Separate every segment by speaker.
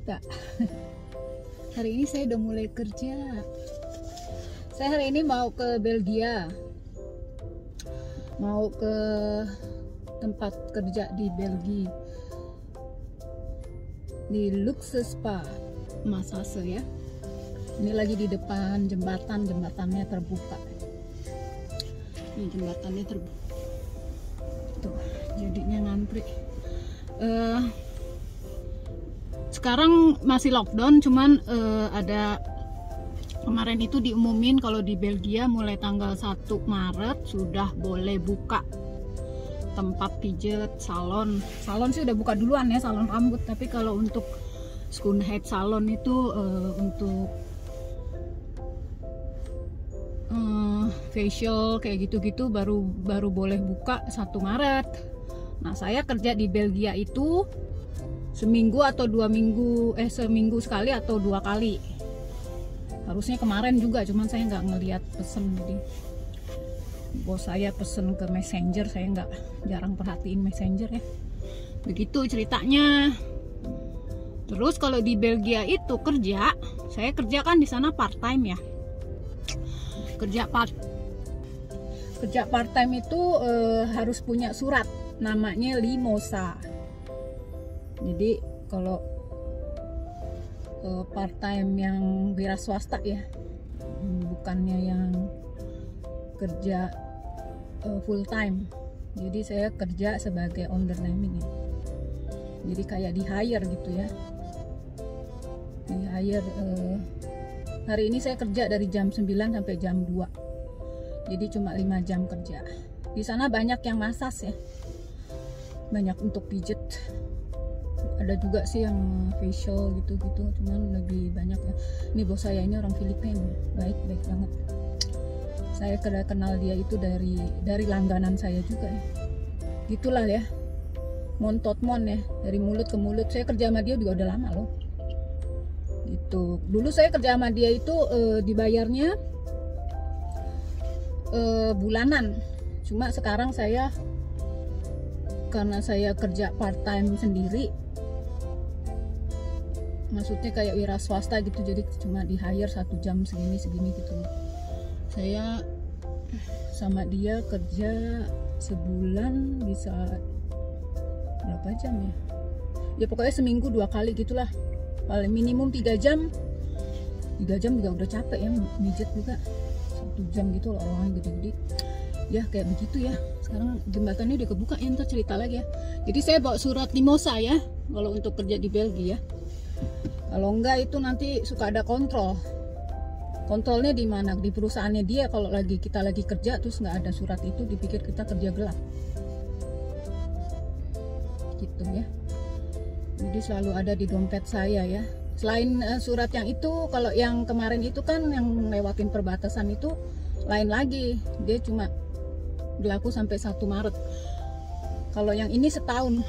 Speaker 1: Tak. Hari ini saya udah mulai kerja. Saya hari ini mau ke Belgia. Mau ke tempat kerja di Belgia. Di Luxe Spa Massage ya. Ini lagi di depan jembatannya terbuka. Ini jembatannya terbuka. Tuh, jadinya ngantri. Sekarang masih lockdown, cuman ada kemarin itu diumumin kalau di Belgia mulai tanggal 1 Maret sudah boleh buka tempat pijat, salon sih udah buka duluan ya, salon rambut. Tapi kalau untuk skinhead salon itu untuk facial kayak gitu-gitu baru boleh buka 1 Maret. Nah, saya kerja di Belgia itu seminggu atau 2 minggu, seminggu sekali atau 2 kali. Harusnya kemarin juga, cuman saya nggak ngelihat pesen. Jadi bos saya pesen ke messenger, saya jarang perhatiin messenger ya. Begitu ceritanya. Terus kalau di Belgia itu kerja, saya kerja kan di sana part time ya. Kerja part time itu harus punya surat, namanya Limosa. Jadi kalau part time yang wira swasta ya, bukannya yang kerja full time. Jadi saya kerja sebagai underneming ya. Jadi kayak di hire gitu ya. Di hire hari ini saya kerja dari jam 9 sampai jam 2. Jadi cuma 5 jam kerja. Di sana banyak yang massage ya. Banyak untuk pijet. Ada juga sih yang facial gitu-gitu, cuman lebih banyak ya. Ini bos saya ini orang Filipina, baik banget. Saya kenal dia itu dari langganan saya juga ya. Gitulah ya, montot-mon ya, dari mulut ke mulut. Saya kerja sama dia juga udah lama loh. Gitu. Dulu saya kerja sama dia itu dibayarnya bulanan. Cuma sekarang karena saya kerja part time sendiri, maksudnya kayak wira swasta gitu, jadi cuma di hire 1 jam segini gitu. Saya sama dia kerja sebulan bisa berapa jam ya? Ya pokoknya seminggu 2 kali gitulah. Paling minimum 3 jam. 3 jam juga udah capek ya, mijet juga. 1 jam gitu loh, orang gede-gede. Ya kayak begitu ya. Sekarang jembatannya udah kebuka ya, ntar cerita lagi ya. Jadi saya bawa surat Limosa ya, kalau untuk kerja di Belgia. Kalau enggak itu nanti suka ada kontrol. Kontrolnya di mana? Di perusahaannya dia. Kalau kita lagi kerja terus nggak ada surat itu, dipikir kita kerja gelap. Gitu ya. Jadi selalu ada di dompet saya ya. Selain surat yang itu, kalau yang kemarin itu kan yang lewatin perbatasan itu lain lagi. Dia cuma berlaku sampai 1 Maret. Kalau yang ini setahun.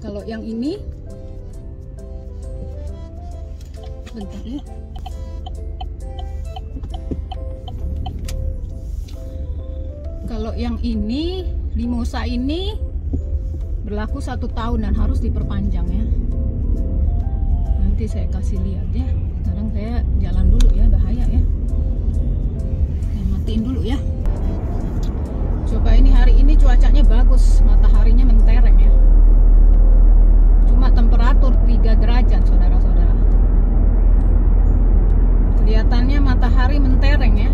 Speaker 1: Kalau yang ini bentar ya. Kalau yang ini Limosa ini berlaku 1 tahun dan harus diperpanjang ya. Nanti saya kasih lihat ya. Sekarang saya jalan dulu ya, bahaya ya. Saya matiin dulu ya. Coba ini hari ini cuacanya bagus, mataharinya mentereng ya. Cuma temperatur 3 derajat saudara-saudara. Kelihatannya matahari mentereng ya.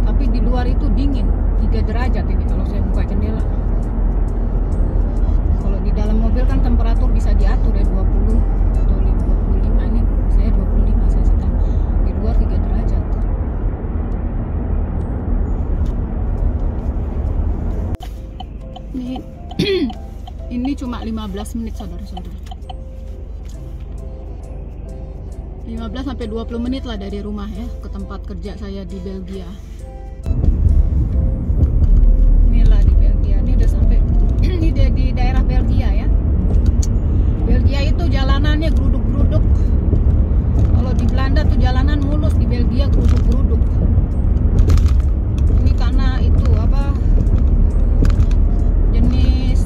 Speaker 1: Tapi di luar itu dingin, 3 derajat ini kalau saya buka jendela. Kalau di dalam mobil kan temperatur bisa diatur ya, 20 atau 25. Ini saya 25, saya sedang di luar 3 derajat. Ini cuma 15 menit saudara-saudara. 15 sampai 20 menit lah dari rumah ya ke tempat kerja saya di Belgia. Inilah di Belgia. Ini udah sampai ini di daerah Belgia ya. Belgia itu jalanannya geruduk-geruduk. Kalau di Belanda tuh jalanan mulus, di Belgia geruduk-geruduk. Ini karena itu jenis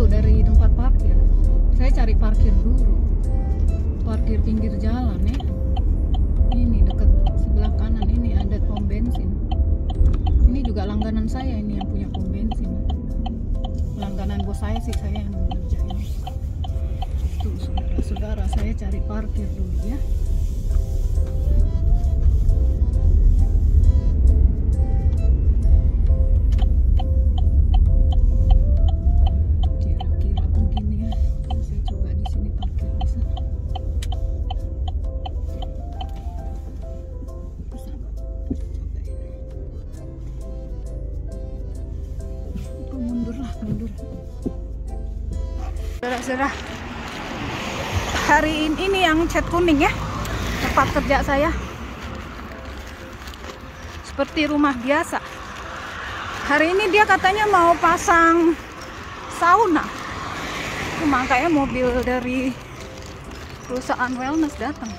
Speaker 1: dulu dari tempat parkir. Saya cari parkir dulu, parkir pinggir jalan ya. Ini dekat sebelah kanan ini ada pom bensin. Ini juga langganan saya, ini yang punya pom bensin. Langganan bos saya sih, saya yang ngerjain. Tuh saudara-saudara, saya cari parkir dulu ya. Mundur. Saudara-saudara, hari ini yang cat kuning ya, tempat kerja saya seperti rumah biasa. Hari ini dia katanya mau pasang sauna, cuma kayak mobil dari perusahaan wellness datang.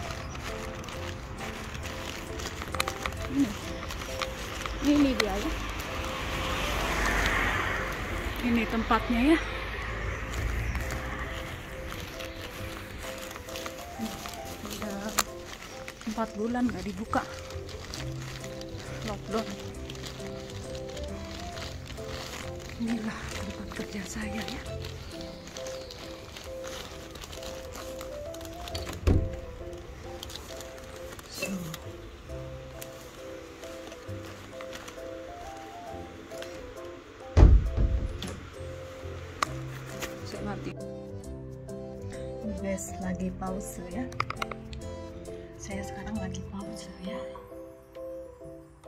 Speaker 1: Ini dia ya. Ini tempatnya ya. Udah 4 bulan nggak dibuka, lockdown. Inilah tempat kerja saya ya. Guys, lagi pause ya. Saya sekarang lagi pause ya.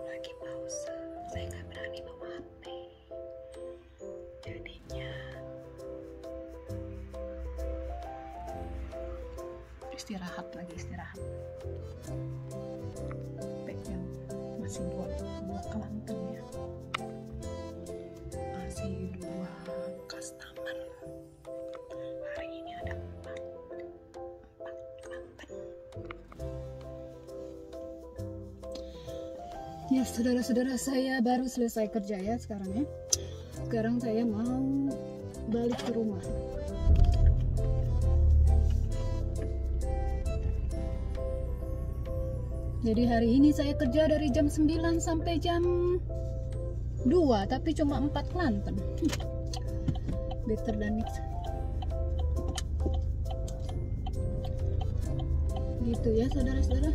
Speaker 1: Lagi pause. Saya nggak berani bawa HP. Jadinya istirahat. Yang masih dua kelantan ya. Masih 2 customer. Hari ini ada 4 kelantan. Ya saudara-saudara, saya baru selesai kerja ya sekarang ya. Sekarang saya mau balik ke rumah. Jadi hari ini saya kerja dari jam 9 sampai jam 2, tapi cuma 4 kelantan. Better than it. Gitu ya saudara-saudara.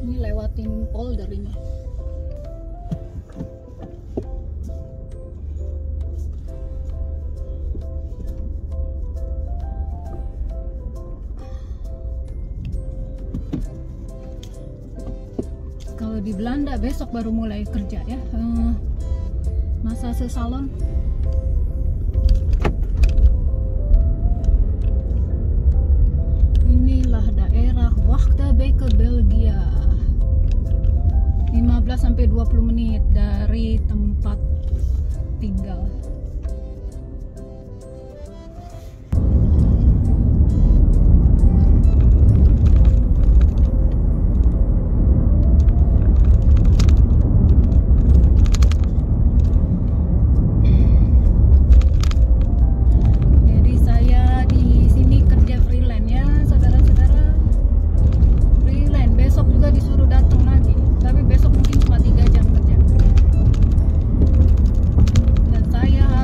Speaker 1: Ini lewatin polder ini. Kalau di Belanda besok baru mulai kerja ya, massage salon. Inilah daerah Wachtebeke, Belgia. 15 sampai 20 menit dari tempat tinggal. Saya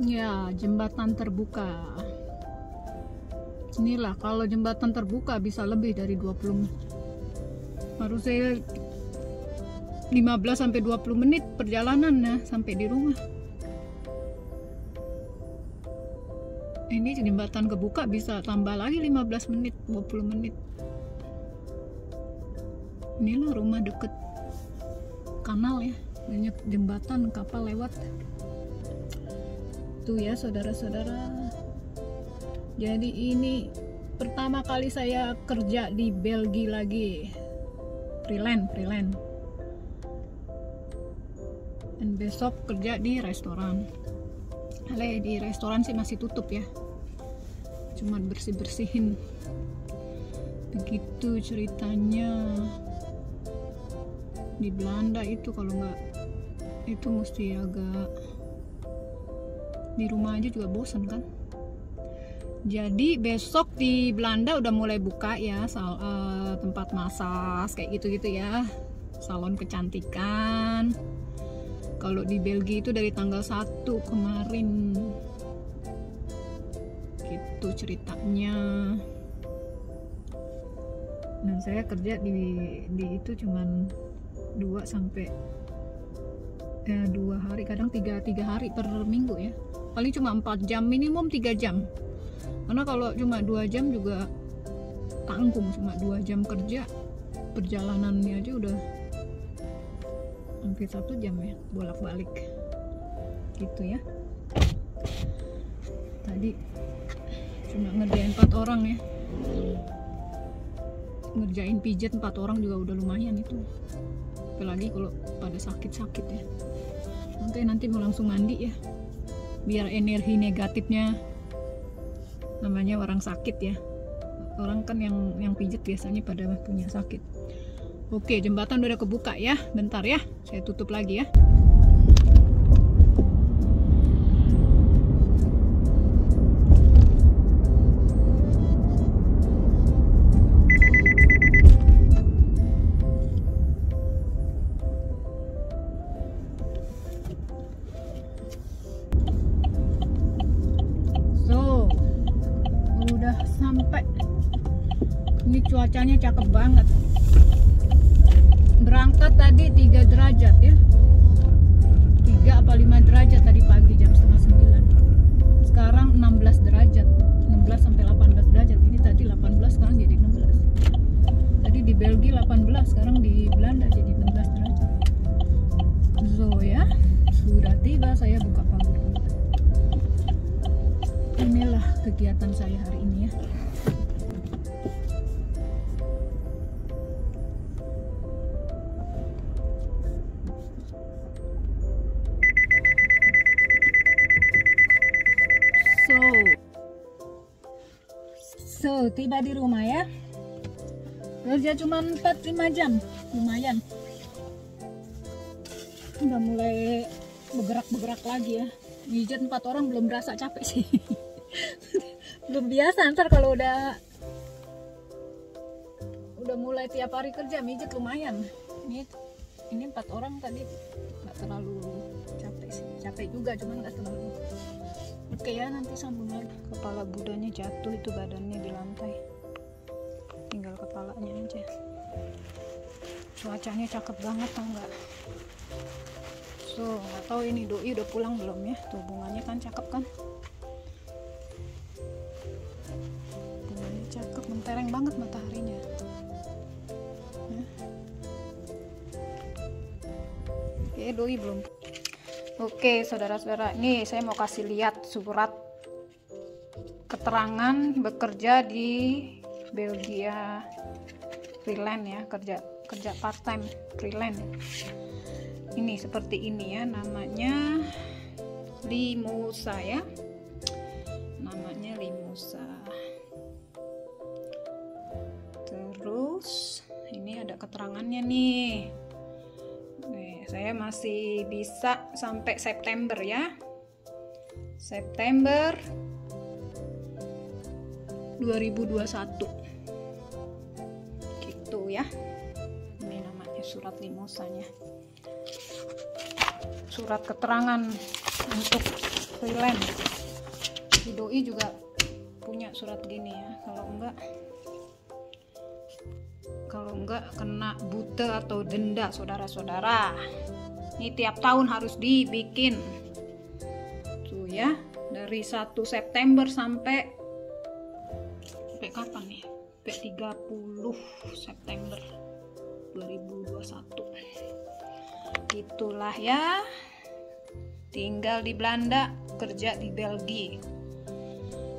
Speaker 1: Ya, jembatan terbuka. Inilah, kalau jembatan terbuka bisa lebih dari 20, harusnya 15-20 menit perjalanannya sampai di rumah. Ini jembatan kebuka bisa tambah lagi 15 menit, 20 menit. Inilah rumah deket kanal ya, banyak jembatan, kapal lewat. Tuh ya saudara-saudara. Jadi ini pertama kali saya kerja di Belgia lagi, freelance. Dan besok kerja di restoran. Di restoran sih masih tutup ya, cuman bersih-bersihin. Begitu ceritanya. Di Belanda itu kalau nggak itu mesti agak, di rumah aja juga bosan kan. Jadi besok di Belanda udah mulai buka ya tempat massage kayak gitu-gitu ya, salon kecantikan. Kalau di Belgia itu dari tanggal 1 kemarin. Gitu ceritanya. Dan saya kerja di itu cuman 2 hari, kadang 3 hari per minggu ya. Paling cuma 4 jam, minimum 3 jam. Karena kalau cuma 2 jam juga tanggung, cuma 2 jam kerja, perjalanannya aja udah hampir 1 jam ya, bolak-balik gitu ya. Tadi cuma ngerjain 4 orang ya, ngerjain pijat 4 orang juga udah lumayan itu, apalagi kalau pada sakit-sakit ya. Nanti mau langsung mandi ya, biar energi negatifnya, namanya orang sakit ya, orang kan yang pijat biasanya pada punya sakit. Oke, jembatan udah kebuka ya, bentar ya, saya tutup lagi ya. Udah sampai. Ini cuacanya cakep banget. Berangkat tadi 3 derajat ya, 3 apa 5 derajat tadi pagi jam setengah 9. Sekarang 16 derajat, 16 sampai 18 derajat. Ini tadi 18, sekarang jadi 16. Tadi di Belgia 18, sekarang di Belanda jadi 16 derajat. So ya, sudah tiba, saya buka pagar dulu. Inilah kegiatan saya hari ini ya. So tiba di rumah ya. Kerja cuma 4-5 jam, lumayan. Udah mulai bergerak lagi ya. Mijat 4 orang belum berasa capek sih. Belum biasa, ntar kalau udah mulai tiap hari kerja mijat lumayan. Ini 4 orang tadi nggak terlalu capek sih. Capek juga, cuman nggak terlalu. Oke ya, nanti sambung lagi. Kepala Budanya jatuh, itu badannya di lantai, tinggal kepalanya aja. Cuacanya cakep banget tau nggak? So nggak tahu ini doi udah pulang belum ya? Tuh bunganya kan cakep kan? Bunganya cakep, mentereng banget mataharinya. Oke, doi belum. Oke saudara-saudara, ini saya mau kasih lihat surat keterangan bekerja di Belgia freelance ya, kerja part time freelance. Ini seperti ini ya, namanya Limosa ya, namanya Limosa. Terus ini ada keterangannya nih. Saya masih bisa sampai September ya, September 2021 gitu ya. Ini namanya surat Limosanya, surat keterangan untuk freelance. Si doi juga punya surat gini ya. Kalau enggak kena bute atau denda, saudara-saudara. Ini tiap tahun harus dibikin. Tuh ya, dari 1 September sampai kapan nih? Sampai 30 September 2021. Itulah ya. Tinggal di Belanda, kerja di Belgia.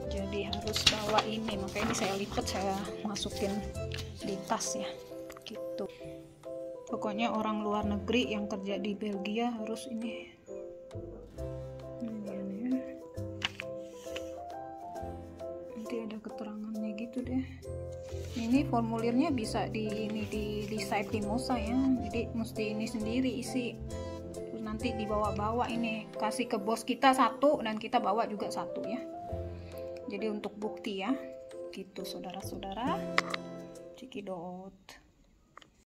Speaker 1: Jadi harus bawa ini, makanya ini saya lipat, saya masukin di tas ya. Gitu. Pokoknya orang luar negeri yang kerja di Belgia harus ini. Nanti ada keterangannya gitu deh. Ini formulirnya bisa di site Timosa ya. Jadi mesti ini sendiri isi. Terus nanti dibawa-bawa ini, kasih ke bos kita satu dan kita bawa juga satu ya. Jadi untuk bukti ya. Gitu saudara-saudara. Cekidot.